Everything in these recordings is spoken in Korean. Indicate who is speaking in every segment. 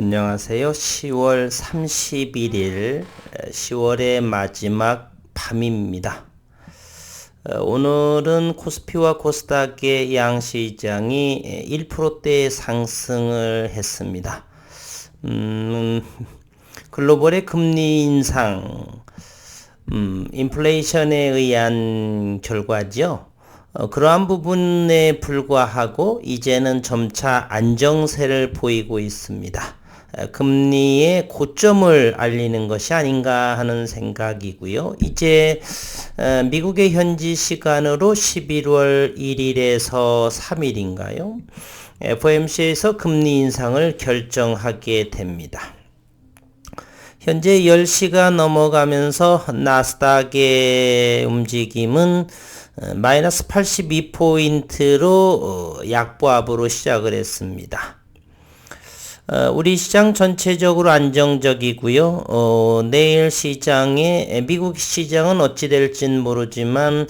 Speaker 1: 안녕하세요. 10월 31일 10월의 마지막 밤입니다. 오늘은 코스피와 코스닥의 양시장이 1%대 상승을 했습니다. 글로벌의 금리 인상, 인플레이션에 의한 결과죠. 그러한 부분에 불과하고 이제는 점차 안정세를 보이고 있습니다. 금리의 고점을 알리는 것이 아닌가 하는 생각이고요. 이제 미국의 현지 시간으로 11월 1일에서 3일인가요? FOMC에서 금리 인상을 결정하게 됩니다. 현재 10시가 넘어가면서 나스닥의 움직임은 마이너스 82포인트로 약보합으로 시작을 했습니다. 우리 시장 전체적으로 안정적이고요. 내일 시장에 미국 시장은 어찌 될진 모르지만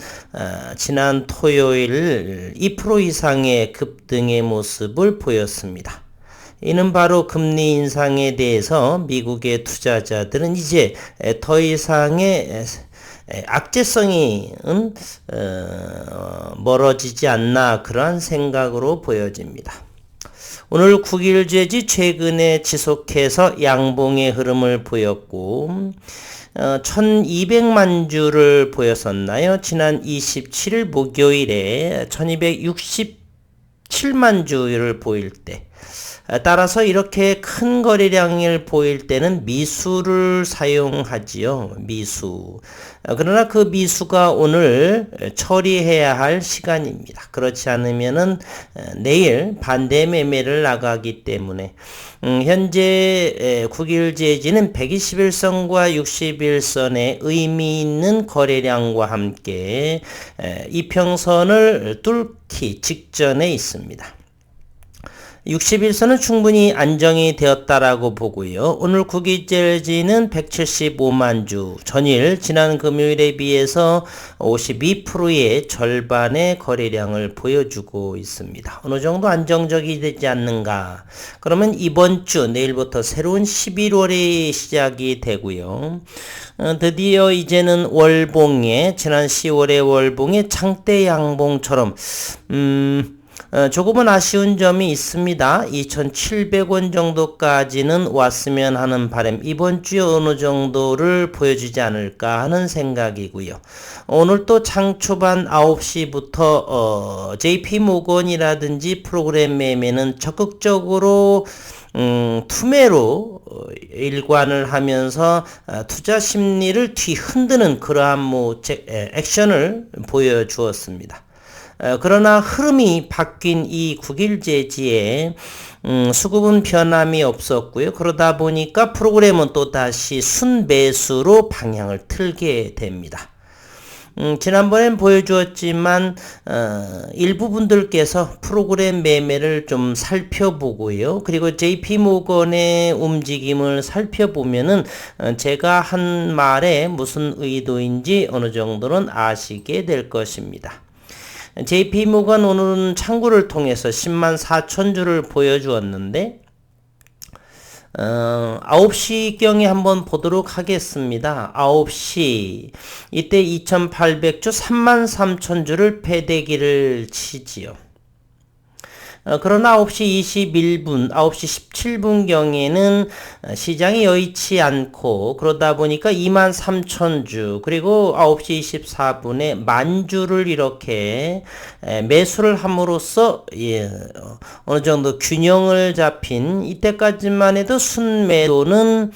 Speaker 1: 지난 토요일 2% 이상의 급등의 모습을 보였습니다. 이는 바로 금리 인상에 대해서 미국의 투자자들은 이제 더 이상의 악재성이 멀어지지 않나 그러한 생각으로 보여집니다. 오늘 9일째지 최근에 지속해서 양봉의 흐름을 보였고 1200만 주를 보였었나요? 지난 27일 목요일에 1267만 주를 보일 때, 따라서 이렇게 큰 거래량을 보일 때는 미수를 사용하지요. 미수. 그러나 그 미수가 오늘 처리해야 할 시간입니다. 그렇지 않으면은 내일 반대 매매를 나가기 때문에 현재 9일 제지는 121선과 61선의 의미 있는 거래량과 함께 이평선을 뚫기 직전에 있습니다. 61선은 충분히 안정이 되었다라고 보고요. 오늘 9일째지는 175만 주, 전일 지난 금요일에 비해서 52%의 절반의 거래량을 보여주고 있습니다. 어느 정도 안정적이 되지 않는가? 그러면 이번 주 내일부터 새로운 11월이 시작이 되고요. 드디어 이제는 월봉에 지난 10월의 월봉의 장대 양봉처럼 조금은 아쉬운 점이 있습니다. 2,700원 정도까지는 왔으면 하는 바람, 이번 주에 어느 정도를 보여주지 않을까 하는 생각이고요. 오늘 또 장 초반 9시부터 JP모건이라든지 프로그램 매매는 적극적으로 투매로 일관을 하면서 투자 심리를 뒤흔드는 그러한 액션을 보여주었습니다. 그러나 흐름이 바뀐 이 9일 제지에 수급은 변함이 없었고요. 그러다 보니까 프로그램은 또 다시 순매수로 방향을 틀게 됩니다. 지난번엔 보여주었지만 일부 분들께서 프로그램 매매를 좀 살펴보고요. 그리고 JP모건의 움직임을 살펴보면은 제가 한 말에 무슨 의도인지 어느 정도는 아시게 될 것입니다. JP모건 오늘은 창구를 통해서 10만 4천 주를 보여주었는데 9시경에 한번 보도록 하겠습니다. 9시 이때 2800주 3만 3천 주를 패대기를 치지요. 그러나 9시 21분, 9시 17분경에는 시장이 여의치 않고 그러다 보니까 2만 3천 주, 그리고 9시 24분에 만주를 이렇게 매수를 함으로써 어느 정도 균형을 잡힌, 이때까지만 해도 순매도는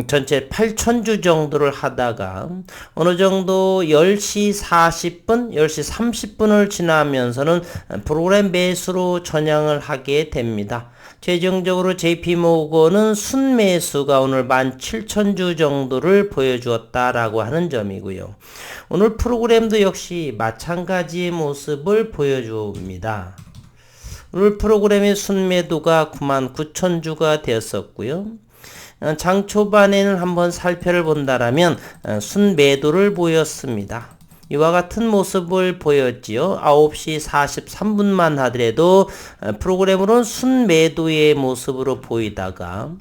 Speaker 1: 전체 8,000주 정도를 하다가 어느 정도 10시 40분, 10시 30분을 지나면서는 프로그램 매수로 전향을 하게 됩니다. 최종적으로 JP모건은 순매수가 오늘 17,000주 정도를 보여주었다라고 하는 점이고요. 오늘 프로그램도 역시 마찬가지의 모습을 보여줍니다. 오늘 프로그램의 순매도가 99,000주가 되었었고요. 장 초반에는 한번 살펴를 본다라면 순매도를 보였습니다. 이와 같은 모습을 보였지요. 9시 43분만 하더라도 프로그램으로는 순매도의 모습으로 보이다가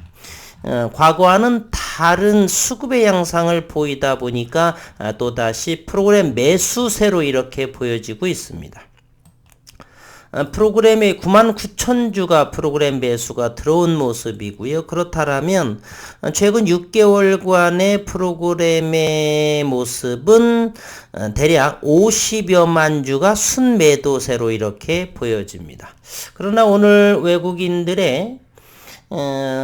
Speaker 1: 과거와는 다른 수급의 양상을 보이다 보니까 또다시 프로그램 매수세로 이렇게 보여지고 있습니다. 프로그램에 99,000주가 프로그램 매수가 들어온 모습이고요. 그렇다면 최근 6개월간의 프로그램의 모습은 대략 50여만 주가 순매도세로 이렇게 보여집니다. 그러나 오늘 외국인들의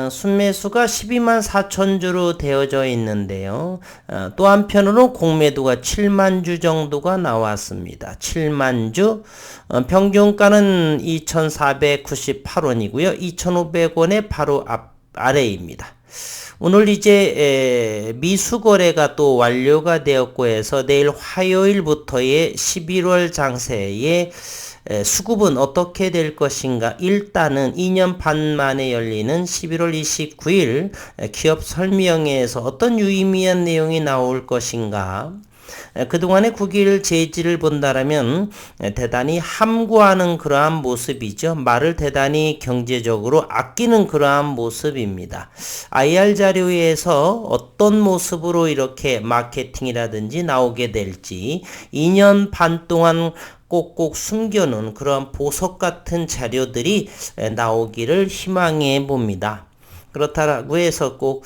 Speaker 1: 순매수가 12만 4천 주로 되어져 있는데요. 또 한편으로 공매도가 7만 주 정도가 나왔습니다. 7만 주. 평균가는 2,498원이고요. 2,500원의 바로 아래입니다. 오늘 이제 미수거래가 또 완료가 되었고 해서 내일 화요일부터의 11월 장세에 수급은 어떻게 될 것인가? 일단은 2년 반 만에 열리는 11월 29일 기업 설명회에서 어떤 유의미한 내용이 나올 것인가? 그동안의 9일 제지를 본다라면 대단히 함구하는 그러한 모습이죠. 말을 대단히 경제적으로 아끼는 그러한 모습입니다. IR 자료에서 어떤 모습으로 이렇게 마케팅이라든지 나오게 될지 2년 반 동안 꼭꼭 숨겨놓은 그런 보석 같은 자료들이 나오기를 희망해 봅니다. 그렇다고 해서 꼭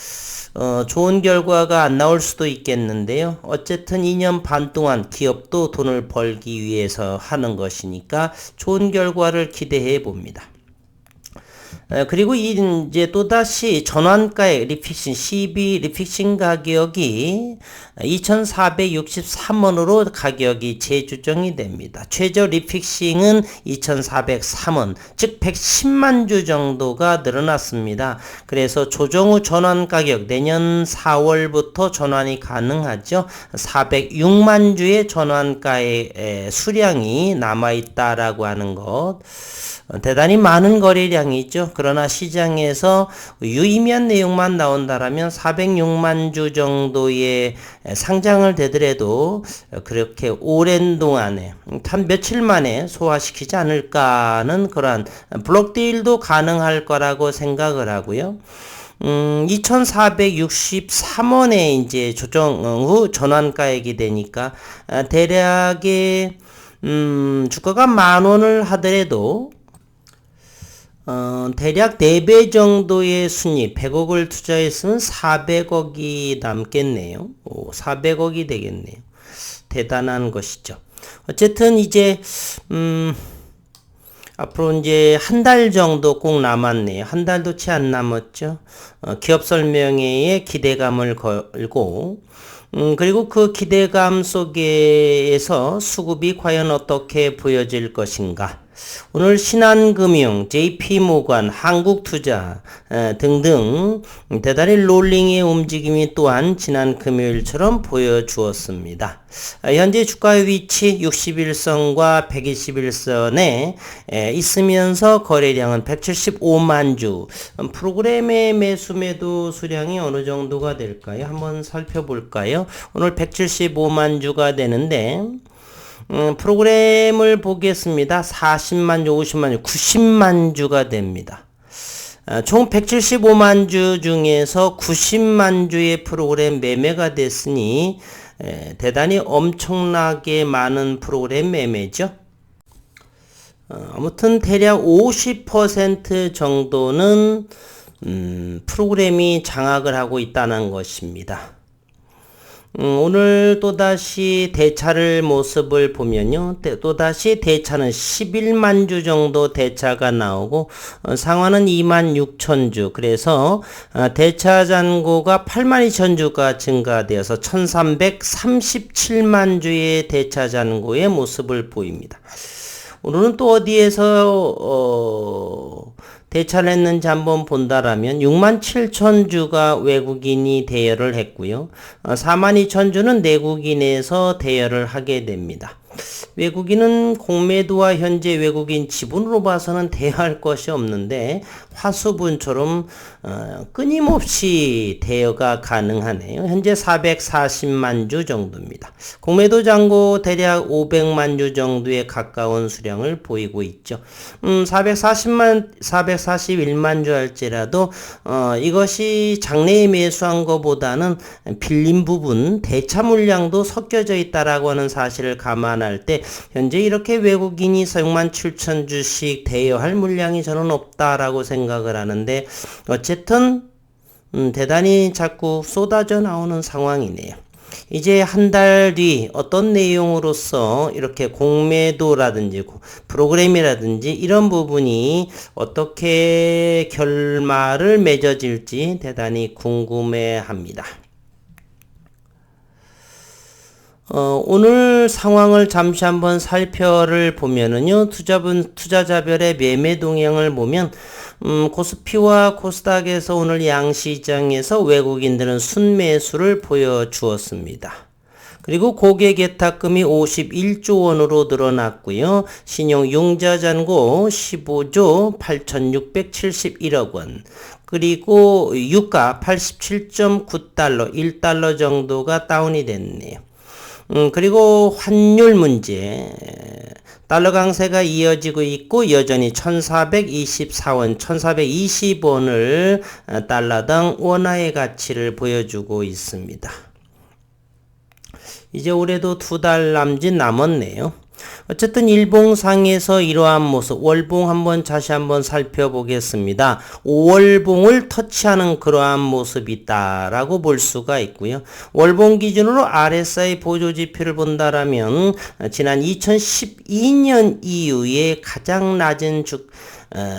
Speaker 1: 좋은 결과가 안 나올 수도 있겠는데요. 어쨌든 2년 반 동안 기업도 돈을 벌기 위해서 하는 것이니까 좋은 결과를 기대해 봅니다. 그리고 이제 또다시 전환가의 리픽싱, CB 리픽싱 가격이 2,463원으로 가격이 재조정이 됩니다. 최저 리픽싱은 2,403원, 즉 110만 주 정도가 늘어났습니다. 그래서 조정 후 전환 가격 내년 4월부터 전환이 가능하죠. 406만 주의 전환가의 수량이 남아있다라고 하는 것. 대단히 많은 거래량이죠. 그러나 시장에서 유의미한 내용만 나온다라면 406만 주 정도의 상장을 되더라도 그렇게 오랜 동안에 한 며칠 만에 소화시키지 않을까 하는 그러한 블록 딜도 가능할 거라고 생각을 하고요. 2,463원에 이제 조정 후 전환가액이 되니까 대략의 주가가 10,000원을 하더라도 대략 4배 정도의 순위, 100억을 투자했으면 400억이 남겠네요. 400억이 되겠네요. 대단한 것이죠. 어쨌든 이제, 앞으로 이제 한 달 정도 꼭 남았네요. 한 달도 채 안 남았죠. 기업 설명회에 기대감을 걸고, 그리고 그 기대감 속에서 수급이 과연 어떻게 보여질 것인가. 오늘 신한금융, JP모건, 한국투자 등등 대단히 롤링의 움직임이 또한 지난 금요일처럼 보여주었습니다. 현재 주가의 위치 61선과 121선에 있으면서 거래량은 175만 주. 프로그램의 매수 수량이 어느 정도가 될까요? 한번 살펴볼까요? 오늘 175만 주가 되는데 프로그램을 보겠습니다. 40만 주, 50만 주, 90만 주가 됩니다. 총 175만 주 중에서 90만 주의 프로그램 매매가 됐으니 대단히 엄청나게 많은 프로그램 매매죠. 아무튼 대략 50% 정도는 프로그램이 장악을 하고 있다는 것입니다. 오늘 또다시 대차를 모습을 보면요. 또다시 대차는 11만 주 정도 대차가 나오고 상환은 26,000주. 그래서 대차 잔고가 82,000주가 증가되어서 1,337만 주의 대차 잔고의 모습을 보입니다. 오늘은 또 어디에서 대차를 했는지 한번 본다라면 67,000주가 외국인이 대여를 했고요. 42,000주는 내국인에서 대여를 하게 됩니다. 외국인은 공매도와 현재 외국인 지분으로 봐서는 대여할 것이 없는데 화수분처럼 끊임없이 대여가 가능하네요. 현재 440만 주 정도입니다. 공매도 잔고 대략 500만 주 정도에 가까운 수량을 보이고 있죠. 441만 주 할지라도 이것이 장래에 매수한 것보다는 빌린 부분 대차 물량도 섞여져 있다라고 하는 사실을 감안할 때 현재 이렇게 외국인이 6만 7천 주씩 대여할 물량이 저는 없다라고 생각을 하는데 어쨌든 대단히 자꾸 쏟아져 나오는 상황이네요. 이제 한 달 뒤 어떤 내용으로서 이렇게 공매도라든지 프로그램이라든지 이런 부분이 어떻게 결말을 맺어질지 대단히 궁금해합니다. 오늘 상황을 잠시 한번 살펴를 보면은요, 투자자별의 매매 동향을 보면, 코스피와 코스닥에서 오늘 양시장에서 외국인들은 순매수를 보여주었습니다. 그리고 고객 예탁금이 51조 원으로 늘어났고요. 신용융자 잔고 15조 8,671억 원. 그리고 유가 87.9달러, 1달러 정도가 다운이 됐네요. 그리고 환율 문제, 달러 강세가 이어지고 있고 여전히 1424원, 1420원을 달러당 원화의 가치를 보여주고 있습니다. 이제 올해도 2달 남짓 남았네요. 어쨌든 일봉상에서 이러한 모습, 월봉 다시 한번 살펴보겠습니다. 5월봉을 터치하는 그러한 모습이 있다라고 볼 수가 있고요. 월봉 기준으로 RSI 보조지표를 본다라면 지난 2012년 이후에 가장 낮은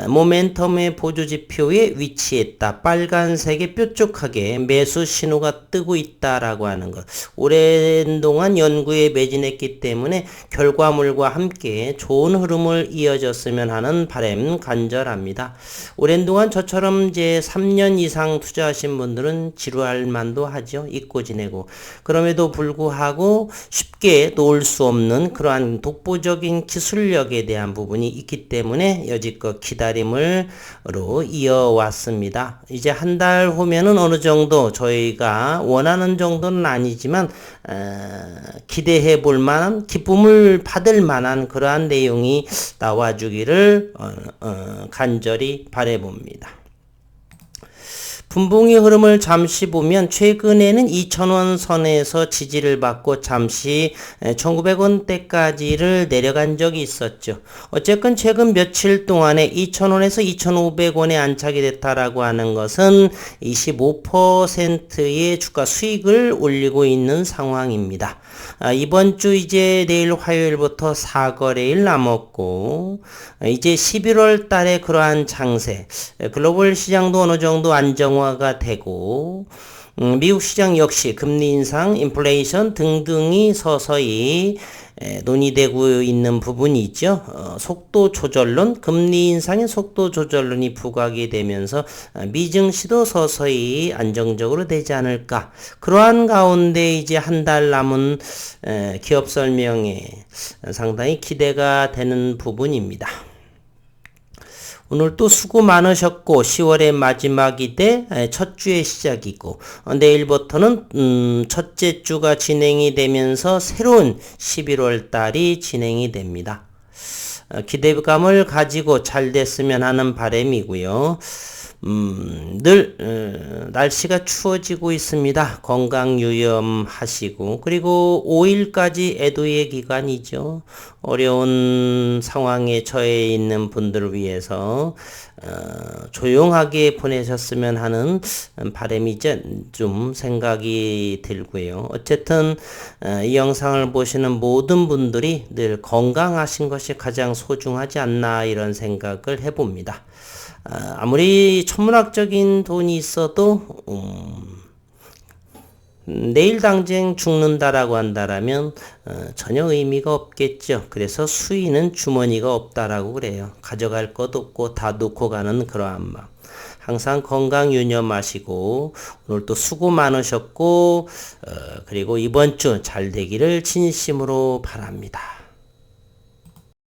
Speaker 1: 모멘텀의 보조지표에 위치했다. 빨간색에 뾰족하게 매수 신호가 뜨고 있다라고 하는 것. 오랜 동안 연구에 매진했기 때문에 결과물과 함께 좋은 흐름을 이어졌으면 하는 바람 간절합니다. 오랜 동안 저처럼 이제 3년 이상 투자하신 분들은 지루할 만도 하죠. 잊고 지내고. 그럼에도 불구하고 쉽게 놓을 수 없는 그러한 독보적인 기술력에 대한 부분이 있기 때문에 여지껏 기다림으로 이어왔습니다. 이제 한 달 후면은 어느 정도 저희가 원하는 정도는 아니지만 기대해 볼 만한, 기쁨을 받을 만한 그러한 내용이 나와주기를 간절히 바라봅니다. 분봉의 흐름을 잠시 보면 최근에는 2,000원 선에서 지지를 받고 잠시 1,900원대까지를 내려간 적이 있었죠. 어쨌건 최근 며칠 동안에 2,000원에서 2,500원에 안착이 됐다라고 하는 것은 25%의 주가 수익을 올리고 있는 상황입니다. 이번 주 이제 내일 화요일부터 4거래일 남았고 이제 11월 달에 그러한 장세, 글로벌 시장도 어느 정도 안정화가 되고 미국 시장 역시 금리 인상, 인플레이션 등등이 서서히 논의되고 있는 부분이 있죠. 속도 조절론, 금리 인상의 속도 조절론이 부각이 되면서 미증시도 서서히 안정적으로 되지 않을까. 그러한 가운데 이제 한 달 남은 기업 설명에 상당히 기대가 되는 부분입니다. 오늘 또 수고 많으셨고 10월의 마지막이 돼 첫 주의 시작이고 내일부터는 첫째 주가 진행이 되면서 새로운 11월 달이 진행이 됩니다. 기대감을 가지고 잘 됐으면 하는 바람이고요. 늘 날씨가 추워지고 있습니다. 건강 유념하시고 그리고 5일까지 애도의 기간이죠. 어려운 상황에 처해 있는 분들을 위해서 조용하게 보내셨으면 하는 바람이 좀 생각이 들고요. 어쨌든 이 영상을 보시는 모든 분들이 늘 건강하신 것이 가장 소중하지 않나 이런 생각을 해봅니다. 아무리 천문학적인 돈이 있어도 내일 당장 죽는다라고 한다라면 전혀 의미가 없겠죠. 그래서 수위는 주머니가 없다라고 그래요. 가져갈 것도 없고 다 놓고 가는 그러한 마음. 항상 건강 유념하시고 오늘 또 수고 많으셨고 그리고 이번 주 잘 되기를 진심으로 바랍니다.